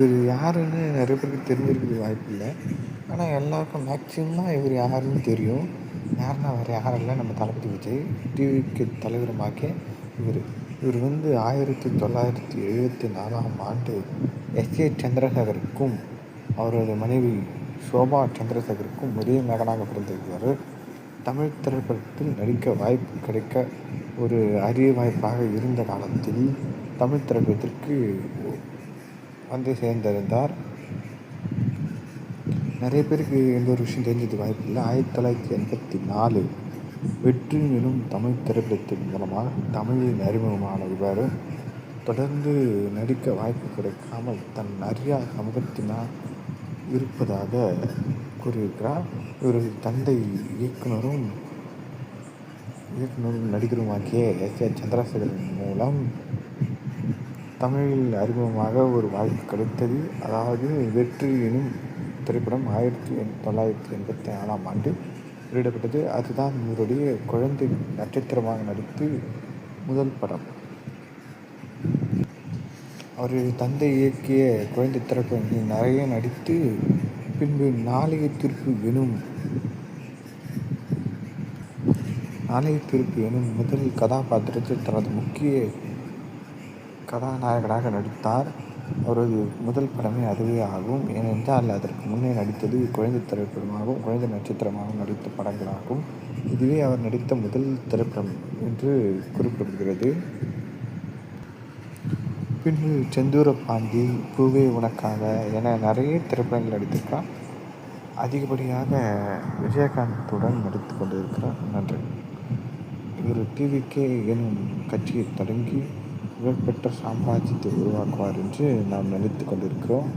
இவரு யாருன்னு நெறைய பேருக்கு தெரிஞ்சிருக்க வாய்ப்பில்ல. ஆனா எல்லாருக்கும் மேக்ஸிமம் இவரு யாருன்னு தெரியும். யாருன்னா வேற யாரும் இல்ல, நம்ம தளபதி விஜய். டிவிகே தலைவருமாகிய இவரு. இவரு வந்து 1974ஆம் ஆண்டு எஸ்.ஏ. சந்திரசேகருக்கும், அவரது மனைவி ஷோபா சந்திரசேகருக்கும் ஒரே மகனாக பிறந்திருக்கிறாரு. தமிழ் திரைப்படத்தில் நடிக்க வாய்ப்பு கிடைக்க ஒரு அரிய வாய்ப்பாக இருந்த காலத்தில் தமிழ் திரைப்படத்திற்கு வந்து சேர்ந்திருந்தார். நிறைய பேருக்கு எந்த ஒரு விஷயம் தெரிஞ்சது வாய்ப்பில்லை. 1984 வெற்றி எனும் தமிழ் திரைப்படத்தின் மூலமாக தமிழில் அறிமுகமான இவர் தொடர்ந்து நடிக்க வாய்ப்பு கிடைக்காமல் தன் அறியா சமூகத்தினால் இருப்பதாக கூறியிருக்கிறார். இவரது தந்தை இயக்குனரும் நடிகருமாகிய எஸ்.ஏ. சந்திரசேகரன் மூலம் தமிழில் அறிமுகமாக ஒரு வாய்ப்பு கிடைத்தது. அதாவது வெற்றி எனும் திரைப்படம் 1984ஆம் ஆண்டு வெளியிடப்பட்டது. அதுதான் இவருடைய குழந்தை நட்சத்திரமாக நடித்து முதல் படம். அவருடைய தந்தை இயக்கிய குழந்தை திரைப்படங்கள் நிறைய நடித்து பின்பு நாளைய தீர்ப்பு எனும் முதல் கதாபாத்திரத்தில் தனது முக்கிய கதாநாயகனாக நடித்தார். அவரது முதல் படமே அதுவே ஆகும். ஏனென்றால் அதற்கு முன்னே நடித்தது குழந்தை திரைப்படமாகவும் குழந்தை நட்சத்திரமாகவும் நடித்த படங்களாகும். இதுவே அவர் நடித்த முதல் திரைப்படம் என்று குறிப்பிடப்படுகிறது. பின்பு செந்தூர பாண்டி, பூவே உனக்காக என நிறைய திரைப்படங்கள் நடித்திருக்கிறார். அதிகப்படியாக விஜயகாந்துடன் நடித்து கொண்டிருக்கிறார். நன்றி. இவர் டிவிகே எனும் கட்சியை தொடங்கி புகழ்பெற்ற சாம்ராஜ்யத்தை உருவாக்குவார் என்று நாம் நினைத்து கொண்டிருக்கிறோம்.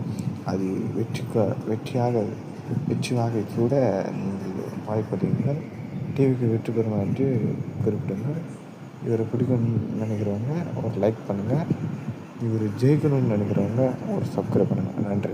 அது வெற்றியாக கூட நீங்கள் வாய்ப்படையுங்கள். டிவிக்கு வெற்றி பெறும் என்று குறிப்பிடுங்கள். இவரை பிடிக்கும்னு நினைக்கிறவங்க ஒரு லைக் பண்ணுங்கள். இவர் ஜெயிக்கணும்னு நினைக்கிறவங்க ஒரு சப்ஸ்கிரைப் பண்ணுங்கள். நன்றி.